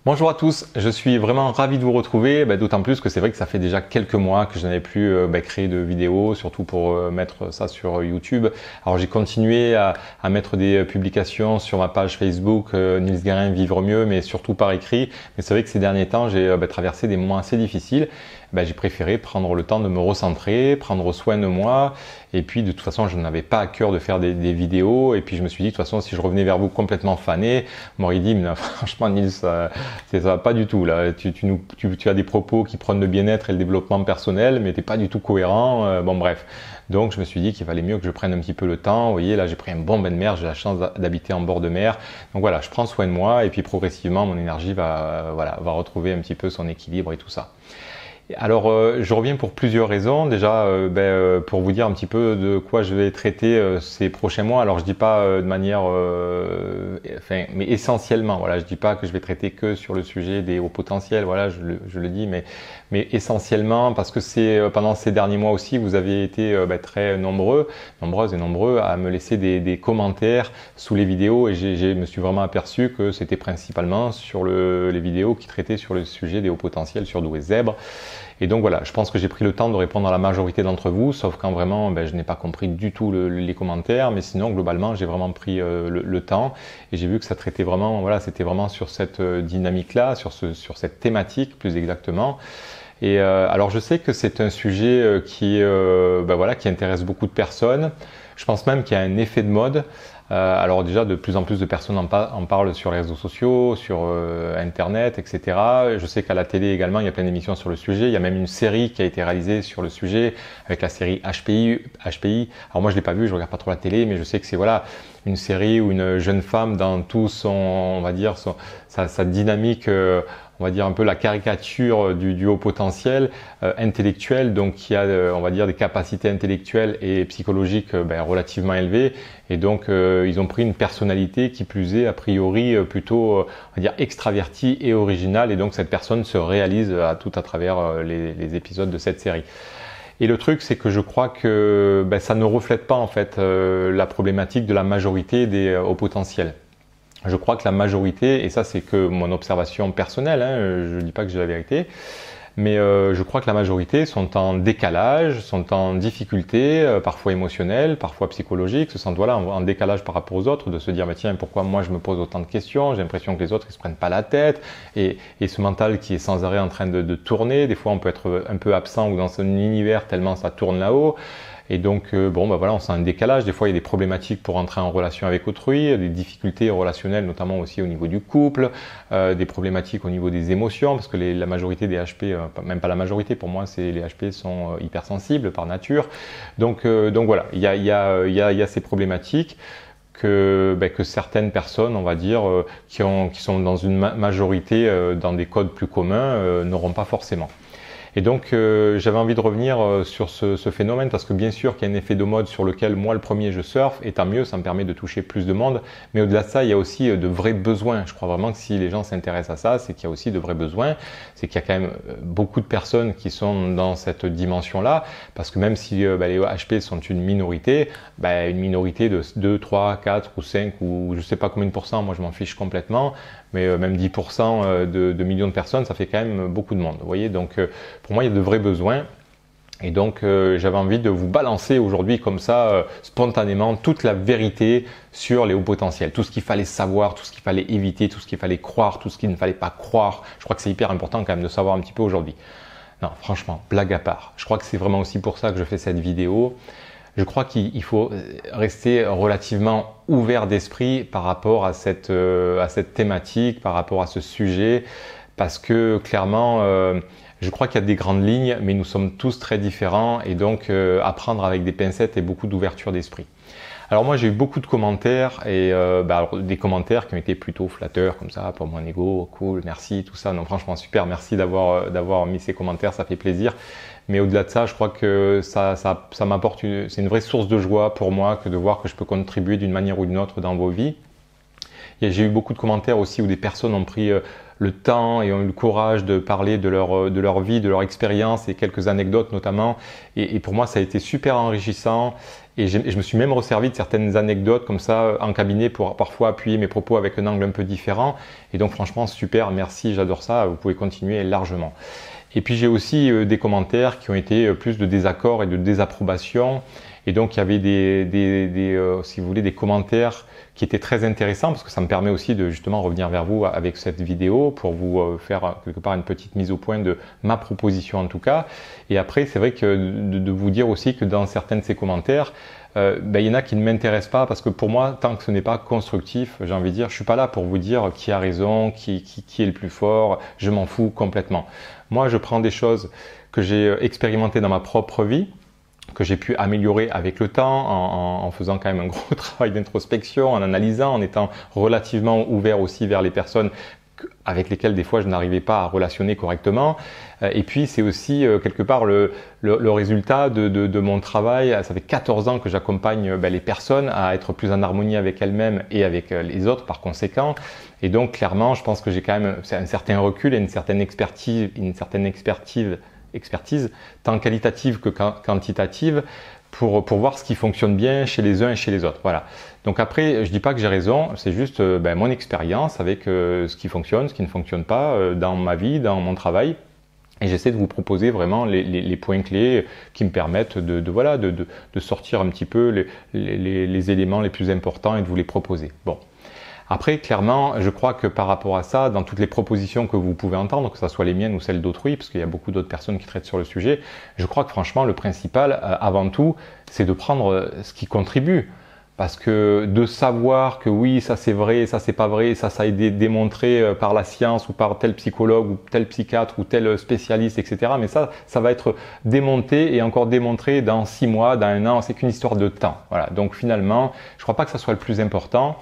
Bonjour à tous, je suis vraiment ravi de vous retrouver, d'autant plus que c'est vrai que ça fait déjà quelques mois que je n'avais plus créé de vidéos, surtout pour mettre ça sur YouTube. Alors j'ai continué à mettre des publications sur ma page Facebook Nils Guérin Vivre Mieux, mais surtout par écrit. Mais c'est vrai que ces derniers temps, j'ai traversé des moments assez difficiles. J'ai préféré prendre le temps de me recentrer, prendre soin de moi. Et puis de toute façon, je n'avais pas à cœur de faire des vidéos. Et puis je me suis dit, de toute façon, si je revenais vers vous complètement fané, vous m'auriez dit, mais franchement Nils, ça va pas du tout. Là, tu as des propos qui prônent le bien-être et le développement personnel, mais t'es pas du tout cohérent. Bon bref. Donc je me suis dit qu'il valait mieux que je prenne un petit peu le temps. Vous voyez, là j'ai pris un bon bain de mer, j'ai la chance d'habiter en bord de mer. Donc voilà, je prends soin de moi et puis progressivement mon énergie va retrouver un petit peu son équilibre et tout ça. Alors, je reviens pour plusieurs raisons. Déjà, pour vous dire un petit peu de quoi je vais traiter ces prochains mois. Alors, je dis pas de manière, mais essentiellement. Voilà, je dis pas que je vais traiter que sur le sujet des hauts potentiels. Voilà, je le dis, mais essentiellement parce que c'est pendant ces derniers mois aussi, vous avez été très nombreuses et nombreux à me laisser des commentaires sous les vidéos et je me suis vraiment aperçu que c'était principalement sur les vidéos qui traitaient sur le sujet des hauts potentiels surdoués zèbres. Et donc voilà, je pense que j'ai pris le temps de répondre à la majorité d'entre vous, sauf quand vraiment je n'ai pas compris du tout les commentaires, mais sinon globalement j'ai vraiment pris le temps et j'ai vu que ça traitait vraiment, voilà, c'était vraiment sur cette dynamique-là, sur cette thématique plus exactement. Et alors je sais que c'est un sujet qui intéresse beaucoup de personnes. Je pense même qu'il y a un effet de mode. Alors déjà, de plus en plus de personnes en parlent sur les réseaux sociaux, sur Internet, etc. Je sais qu'à la télé également, il y a plein d'émissions sur le sujet. Il y a même une série qui a été réalisée sur le sujet avec la série HPI. Alors moi, je l'ai pas vue, je regarde pas trop la télé, mais je sais que c'est une série où une jeune femme dans tout son, on va dire, sa dynamique, on va dire un peu la caricature du haut potentiel intellectuel, donc qui a, on va dire, des capacités intellectuelles et psychologiques relativement élevées. Et donc, ils ont pris une personnalité qui plus est, a priori, plutôt, on va dire, extravertie et originale. Et donc, cette personne se réalise tout à travers les épisodes de cette série. Et le truc, c'est que je crois que ça ne reflète pas en fait la problématique de la majorité des hauts potentiels. Je crois que la majorité, et ça c'est que mon observation personnelle, je ne dis pas que j'ai la vérité, mais je crois que la majorité sont en décalage, sont en difficulté, parfois émotionnelle, parfois psychologique, se sentent en décalage par rapport aux autres, de se dire tiens, pourquoi moi je me pose autant de questions, j'ai l'impression que les autres ils se prennent pas la tête, et ce mental qui est sans arrêt en train de tourner, des fois on peut être un peu absent ou dans son univers tellement ça tourne là-haut. Et donc, on sent un décalage. Des fois, il y a des problématiques pour entrer en relation avec autrui, des difficultés relationnelles, notamment aussi au niveau du couple, des problématiques au niveau des émotions, parce que la majorité des HP, même pas la majorité, pour moi, les HP sont hypersensibles par nature. Donc voilà, il y a ces problématiques que certaines personnes, on va dire, qui sont dans une majorité, dans des codes plus communs, n'auront pas forcément. Et donc j'avais envie de revenir sur ce phénomène parce que bien sûr qu'il y a un effet de mode sur lequel moi le premier je surfe et tant mieux, ça me permet de toucher plus de monde, mais au-delà de ça il y a aussi de vrais besoins. Je crois vraiment que si les gens s'intéressent à ça, c'est qu'il y a aussi de vrais besoins, c'est qu'il y a quand même beaucoup de personnes qui sont dans cette dimension-là, parce que même si les HP sont une minorité de 2, 3, 4 ou 5 ou je sais pas combien de pourcents, moi je m'en fiche complètement, mais même 10% de millions de personnes, ça fait quand même beaucoup de monde. Vous voyez, donc pour moi, il y a de vrais besoins. Et donc, j'avais envie de vous balancer aujourd'hui comme ça, spontanément, toute la vérité sur les hauts potentiels. Tout ce qu'il fallait savoir, tout ce qu'il fallait éviter, tout ce qu'il fallait croire, tout ce qu'il ne fallait pas croire. Je crois que c'est hyper important quand même de savoir un petit peu aujourd'hui. Non, franchement, blague à part. Je crois que c'est vraiment aussi pour ça que je fais cette vidéo. Je crois qu'il faut rester relativement ouvert d'esprit par rapport à cette thématique, par rapport à ce sujet, parce que clairement, je crois qu'il y a des grandes lignes, mais nous sommes tous très différents et donc apprendre avec des pincettes et beaucoup d'ouverture d'esprit. Alors moi j'ai eu beaucoup de commentaires et des commentaires qui ont été plutôt flatteurs comme ça pour mon ego, cool, merci, tout ça. Non franchement super, merci d'avoir mis ces commentaires, ça fait plaisir. Mais au-delà de ça, je crois que ça m'apporte, c'est une vraie source de joie pour moi que de voir que je peux contribuer d'une manière ou d'une autre dans vos vies. J'ai eu beaucoup de commentaires aussi où des personnes ont pris le temps et ont eu le courage de parler de leur vie, de leur expérience et quelques anecdotes notamment. Et pour moi, ça a été super enrichissant. Et je me suis même resservi de certaines anecdotes comme ça en cabinet pour parfois appuyer mes propos avec un angle un peu différent. Et donc franchement, super, merci, j'adore ça. Vous pouvez continuer largement. Et puis j'ai aussi des commentaires qui ont été plus de désaccord et de désapprobation. Et donc il y avait si vous voulez, des commentaires qui étaient très intéressants parce que ça me permet aussi de justement revenir vers vous avec cette vidéo pour vous faire quelque part une petite mise au point de ma proposition en tout cas. Et après, c'est vrai que de vous dire aussi que dans certains de ces commentaires, il y en a qui ne m'intéressent pas parce que pour moi, tant que ce n'est pas constructif, j'ai envie de dire, je suis pas là pour vous dire qui a raison, qui est le plus fort, je m'en fous complètement. Moi, je prends des choses que j'ai expérimentées dans ma propre vie, que j'ai pu améliorer avec le temps en faisant quand même un gros travail d'introspection, en analysant, en étant relativement ouvert aussi vers les personnes avec lesquelles des fois je n'arrivais pas à relationner correctement. Et puis c'est aussi quelque part le résultat de mon travail. Ça fait 14 ans que j'accompagne les personnes à être plus en harmonie avec elles-mêmes et avec les autres par conséquent. Et donc clairement, je pense que j'ai quand même un certain recul et une certaine expertise tant qualitative que quantitative pour voir ce qui fonctionne bien chez les uns et chez les autres. Voilà. Donc après, je dis pas que j'ai raison, c'est juste mon expérience avec ce qui fonctionne, ce qui ne fonctionne pas dans ma vie, dans mon travail. Et j'essaie de vous proposer vraiment les points clés qui me permettent de sortir un petit peu les éléments les plus importants et de vous les proposer. Bon. Après, clairement, je crois que par rapport à ça, dans toutes les propositions que vous pouvez entendre, que ce soit les miennes ou celles d'autrui, parce qu'il y a beaucoup d'autres personnes qui traitent sur le sujet, je crois que franchement, le principal, avant tout, c'est de prendre ce qui contribue. Parce que de savoir que oui, ça c'est vrai, ça c'est pas vrai, ça a été démontré par la science ou par tel psychologue ou tel psychiatre ou tel spécialiste, etc. Mais ça va être démonté et encore démontré dans 6 mois, dans 1 an, c'est qu'une histoire de temps. Voilà. Donc finalement, je crois pas que ça soit le plus important.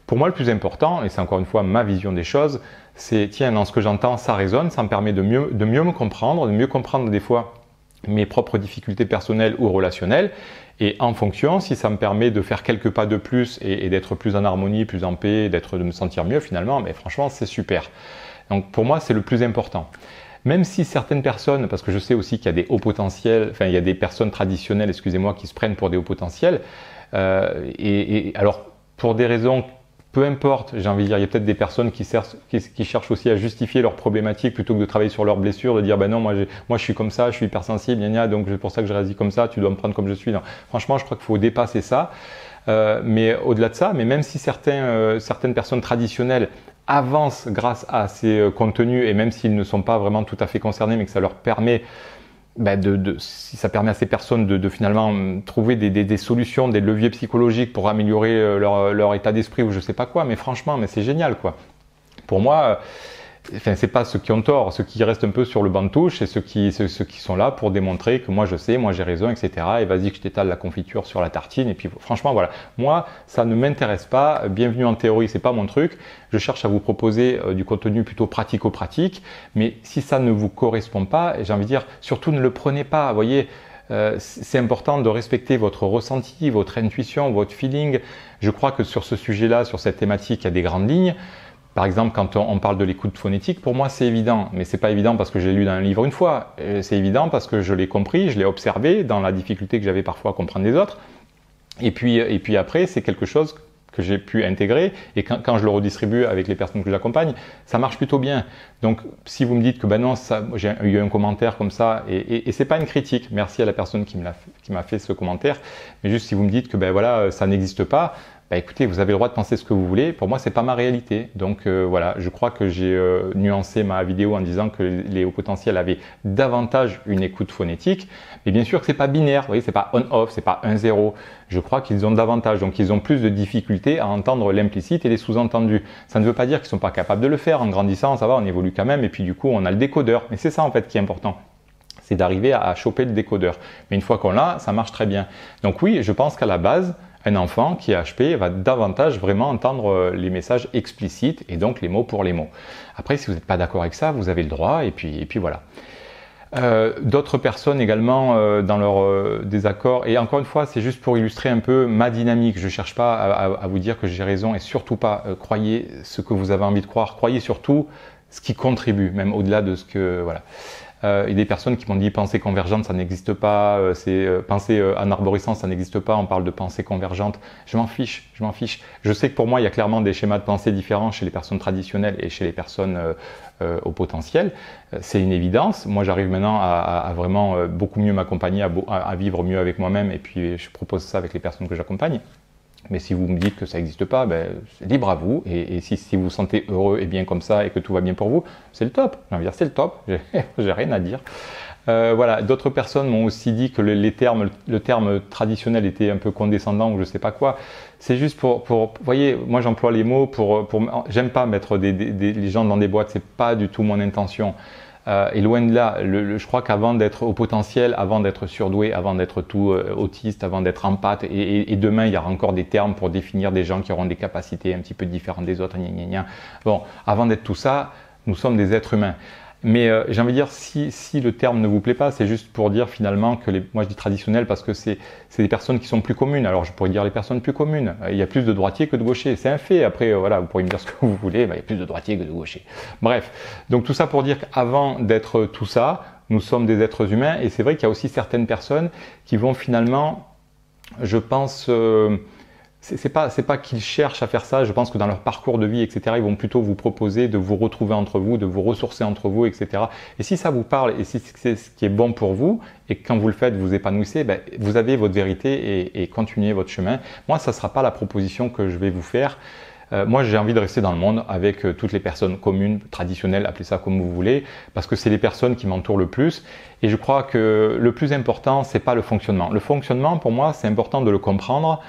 Pour moi, le plus important, et c'est encore une fois ma vision des choses, c'est tiens, dans ce que j'entends, ça résonne, ça me permet de mieux me comprendre, de mieux comprendre des fois mes propres difficultés personnelles ou relationnelles. Et en fonction, si ça me permet de faire quelques pas de plus et d'être plus en harmonie, plus en paix, de me sentir mieux finalement, mais franchement, c'est super. Donc pour moi, c'est le plus important. Même si certaines personnes, parce que je sais aussi qu'il y a des hauts potentiels, enfin il y a des personnes traditionnelles, excusez-moi, qui se prennent pour des hauts potentiels, alors pour des raisons peu importe, j'ai envie de dire, il y a peut-être des personnes qui cherchent aussi à justifier leurs problématiques plutôt que de travailler sur leurs blessures, de dire ben non, moi je suis comme ça, je suis hypersensible, donc c'est pour ça que je réagis comme ça, tu dois me prendre comme je suis. Non. Franchement, je crois qu'il faut dépasser ça. Mais au-delà de ça, mais même si certaines personnes traditionnelles avancent grâce à ces contenus et même s'ils ne sont pas vraiment tout à fait concernés, mais que ça leur permet si ça permet à ces personnes de finalement trouver des solutions, des leviers psychologiques pour améliorer leur état d'esprit ou je sais pas quoi, mais franchement, mais c'est génial quoi. Pour moi, c'est pas ceux qui ont tort, ceux qui restent un peu sur le banc de touche, c'est ceux qui sont là pour démontrer que moi je sais, moi j'ai raison, etc. Et vas-y que je t'étale la confiture sur la tartine. Et puis franchement voilà, moi ça ne m'intéresse pas. Bienvenue en théorie, c'est pas mon truc. Je cherche à vous proposer du contenu plutôt pratico-pratique. Mais si ça ne vous correspond pas, j'ai envie de dire, surtout ne le prenez pas. Vous voyez. C'est important de respecter votre ressenti, votre intuition, votre feeling. Je crois que sur ce sujet-là, sur cette thématique, il y a des grandes lignes. Par exemple, quand on parle de l'écoute phonétique, pour moi c'est évident, mais c'est pas évident parce que je l'ai lu dans un livre une fois. C'est évident parce que je l'ai compris, je l'ai observé dans la difficulté que j'avais parfois à comprendre les autres. Et puis après, c'est quelque chose que j'ai pu intégrer et quand je le redistribue avec les personnes que j'accompagne, ça marche plutôt bien. Donc, si vous me dites que ben non, j'ai eu un commentaire comme ça et c'est pas une critique. Merci à la personne qui m'a fait ce commentaire, mais juste si vous me dites que ben voilà, ça n'existe pas. Bah écoutez, vous avez le droit de penser ce que vous voulez. Pour moi, c'est pas ma réalité. Donc voilà, je crois que j'ai nuancé ma vidéo en disant que les hauts potentiels avaient davantage une écoute phonétique. Mais bien sûr que c'est pas binaire. Vous voyez, c'est pas on-off, c'est pas 1-0. Je crois qu'ils ont davantage. Donc ils ont plus de difficultés à entendre l'implicite et les sous-entendus. Ça ne veut pas dire qu'ils sont pas capables de le faire. En grandissant, ça va, on évolue quand même. Et puis du coup, on a le décodeur. Mais c'est ça en fait qui est important. C'est d'arriver à choper le décodeur. Mais une fois qu'on l'a, ça marche très bien. Donc oui, je pense qu'à la base, un enfant qui est HP va davantage vraiment entendre les messages explicites et donc les mots pour les mots. Après, si vous n'êtes pas d'accord avec ça, vous avez le droit et puis voilà. D'autres personnes également dans leur désaccord. Et encore une fois, c'est juste pour illustrer un peu ma dynamique. Je ne cherche pas à vous dire que j'ai raison et surtout pas croyez ce que vous avez envie de croire. Croyez surtout ce qui contribue, même au-delà de ce que... Voilà. Il y a des personnes qui m'ont dit pensée convergente, ça n'existe pas, pensée en arborescence, ça n'existe pas, on parle de pensée convergente. Je m'en fiche, je m'en fiche. Je sais que pour moi, il y a clairement des schémas de pensée différents chez les personnes traditionnelles et chez les personnes au potentiel. C'est une évidence. Moi, j'arrive maintenant à vraiment beaucoup mieux m'accompagner, à vivre mieux avec moi-même et puis je propose ça avec les personnes que j'accompagne. Mais si vous me dites que ça n'existe pas, ben, c'est libre à vous. Et si vous vous sentez heureux et bien comme ça et que tout va bien pour vous, c'est le top. J'ai envie de dire, c'est le top. J'ai rien à dire. Voilà. D'autres personnes m'ont aussi dit que le terme traditionnel était un peu condescendant ou je sais pas quoi. C'est juste vous voyez, moi j'emploie les mots j'aime pas mettre les gens dans des boîtes. C'est pas du tout mon intention. Et loin de là, je crois qu'avant d'être au potentiel, avant d'être surdoué, avant d'être tout autiste, avant d'être empathe, et demain il y aura encore des termes pour définir des gens qui auront des capacités un petit peu différentes des autres, gna gna gna. Bon, avant d'être tout ça, nous sommes des êtres humains. Mais j'ai envie de dire, si le terme ne vous plaît pas, c'est juste pour dire finalement que moi je dis traditionnel parce que c'est des personnes qui sont plus communes. Alors je pourrais dire les personnes plus communes. Il y a plus de droitiers que de gauchers. C'est un fait. Après, voilà, vous pourriez me dire ce que vous voulez. Il y a plus de droitiers que de gauchers. Bref. Donc tout ça pour dire qu'avant d'être tout ça, nous sommes des êtres humains. Et c'est vrai qu'il y a aussi certaines personnes qui vont finalement, je pense... c'est pas qu'ils cherchent à faire ça, je pense que dans leur parcours de vie, etc., ils vont plutôt vous proposer de vous retrouver entre vous, de vous ressourcer entre vous, etc. Et si ça vous parle et si c'est ce qui est bon pour vous, et que quand vous le faites, vous épanouissez, ben, vous avez votre vérité et continuez votre chemin. Moi, ça ne sera pas la proposition que je vais vous faire. Moi, j'ai envie de rester dans le monde avec toutes les personnes communes, traditionnelles, appelez ça comme vous voulez, parce que c'est les personnes qui m'entourent le plus. Et je crois que le plus important, c'est pas le fonctionnement. Le fonctionnement, pour moi, c'est important de le comprendre.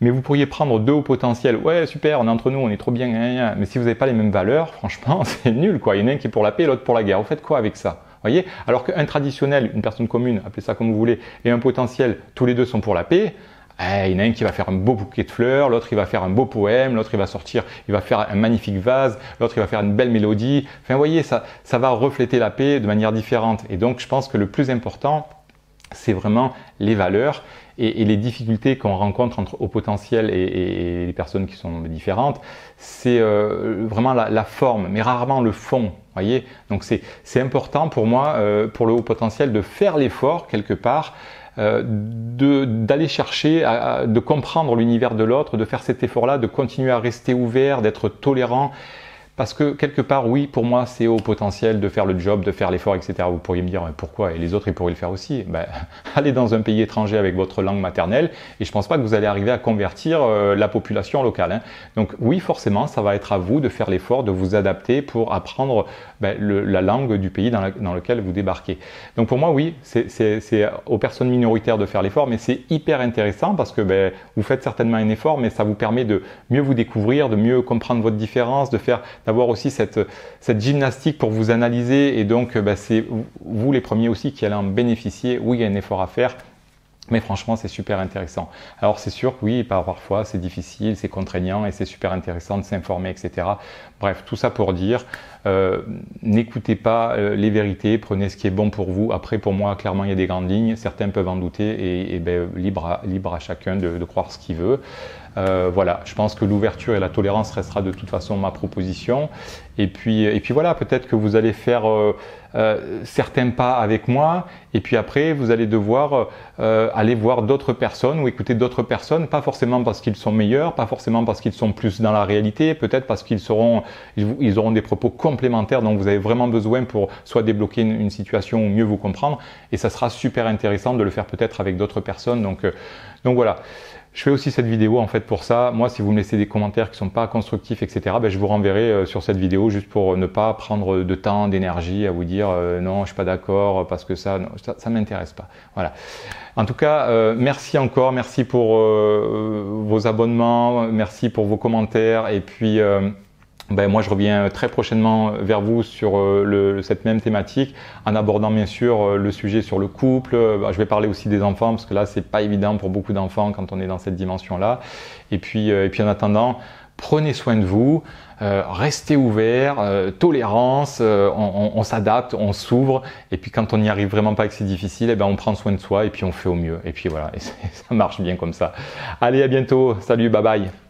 Mais vous pourriez prendre deux au potentiel. Ouais, super, on est entre nous, on est trop bien. Mais si vous n'avez pas les mêmes valeurs, franchement, c'est nul, quoi. Il y en a un qui est pour la paix et l'autre pour la guerre. Vous faites quoi avec ça? Voyez? Alors qu'un traditionnel, une personne commune, appelez ça comme vous voulez, et un potentiel, tous les deux sont pour la paix. Il y en a un qui va faire un beau bouquet de fleurs, l'autre il va faire un beau poème, l'autre il va sortir, il va faire un magnifique vase, l'autre il va faire une belle mélodie. Enfin, vous voyez, ça va refléter la paix de manière différente. Et donc, je pense que le plus important, c'est vraiment les valeurs et les difficultés qu'on rencontre au potentiel et les personnes qui sont différentes. C'est vraiment la forme, mais rarement le fond. Voyez, donc c'est important pour moi, pour le haut potentiel, de faire l'effort quelque part, d'aller chercher, de comprendre l'univers de l'autre, de faire cet effort-là, de continuer à rester ouvert, d'être tolérant. Parce que quelque part, oui, pour moi, c'est au potentiel de faire le job, de faire l'effort, etc. Vous pourriez me dire pourquoi, et les autres, ils pourraient le faire aussi. Ben, allez dans un pays étranger avec votre langue maternelle, et je ne pense pas que vous allez arriver à convertir la population locale. Hein. Donc oui, forcément, ça va être à vous de faire l'effort, de vous adapter pour apprendre la langue du pays dans lequel vous débarquez. Donc pour moi, oui, c'est aux personnes minoritaires de faire l'effort, mais c'est hyper intéressant parce que vous faites certainement un effort, mais ça vous permet de mieux vous découvrir, de mieux comprendre votre différence, d'avoir aussi cette gymnastique pour vous analyser et donc c'est vous les premiers aussi qui allez en bénéficier. Oui, il y a un effort à faire, mais franchement c'est super intéressant. Alors c'est sûr que oui, parfois c'est difficile, c'est contraignant et c'est super intéressant de s'informer, etc. Bref, tout ça pour dire, n'écoutez pas les vérités, prenez ce qui est bon pour vous. Après, pour moi, clairement, il y a des grandes lignes, certains peuvent en douter et libre à chacun de croire ce qu'il veut. Voilà, je pense que l'ouverture et la tolérance restera de toute façon ma proposition. Et puis voilà, peut-être que vous allez faire certains pas avec moi, et puis après vous allez devoir aller voir d'autres personnes ou écouter d'autres personnes, pas forcément parce qu'ils sont meilleurs, pas forcément parce qu'ils sont plus dans la réalité, peut-être parce qu'ils auront des propos complémentaires dont vous avez vraiment besoin pour soit débloquer une situation ou mieux vous comprendre, et ça sera super intéressant de le faire peut-être avec d'autres personnes. Donc voilà. Je fais aussi cette vidéo en fait pour ça. Moi, si vous me laissez des commentaires qui sont pas constructifs, etc., je vous renverrai sur cette vidéo juste pour ne pas prendre de temps, d'énergie à vous dire non, je suis pas d'accord parce que ça m'intéresse pas. Voilà. En tout cas, merci encore, merci pour vos abonnements, merci pour vos commentaires et puis moi, je reviens très prochainement vers vous sur cette même thématique, en abordant bien sûr le sujet sur le couple. Je vais parler aussi des enfants, parce que là, c'est pas évident pour beaucoup d'enfants quand on est dans cette dimension-là. Et puis en attendant, Prenez soin de vous, restez ouverts, tolérance, on s'adapte, on s'ouvre, et puis quand on n'y arrive vraiment pas et que c'est difficile, eh ben on prend soin de soi et puis on fait au mieux. Et puis voilà, et ça marche bien comme ça. Allez, à bientôt, salut, bye bye.